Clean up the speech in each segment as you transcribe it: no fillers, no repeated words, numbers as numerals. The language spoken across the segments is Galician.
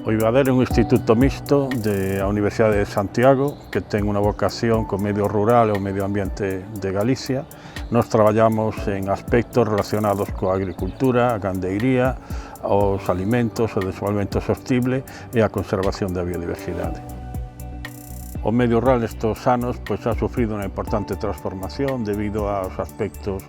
O IVADER é un instituto mixto da Universidade de Santiago que ten unha vocación co medio rural e o medio ambiente de Galicia. Nos traballamos en aspectos relacionados coa agricultura, a gandeiría, os alimentos, o desenvolvemento sostible e a conservación da biodiversidade. O medio rural nestes anos ha sufrido unha importante transformación debido aos aspectos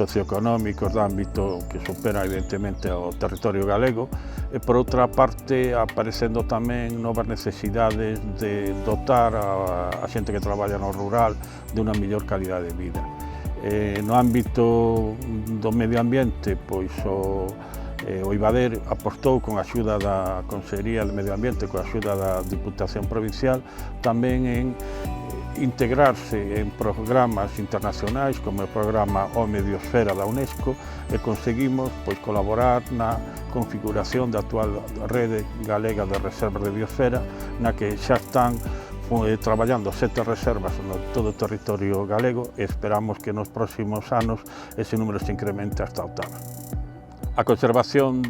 socioeconómicos de ámbito que supera evidentemente ao territorio galego e por outra parte aparecendo tamén novas necesidades de dotar a xente que traballa no rural de unha mellor calidade de vida. No ámbito do medio ambiente, o IVADER apostou con a axuda da Consellería de Medio Ambiente, con a axuda da Diputación Provincial, tamén en integrarse en programas internacionais como o programa O Mediosfera da UNESCO e conseguimos colaborar na configuración da actual rede galega de reservas de biosfera, na que xa están traballando 7 reservas no todo o territorio galego e esperamos que nos próximos anos ese número se incremente hasta a octava. A conservación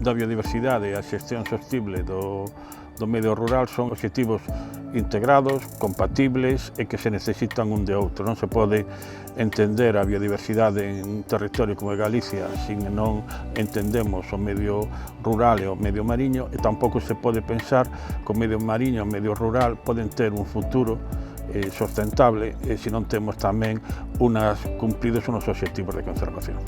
da biodiversidade e a xestión sostible do medio rural son obxectivos integrados, compatibles e que se necesitan un de outro. Non se pode entender a biodiversidade en un territorio como Galicia sin non entendemos o medio rural e o medio mariño e tampouco se pode pensar que o medio mariño e o medio rural poden ter un futuro sustentable se non temos tamén cumpridos unos obxectivos de conservación.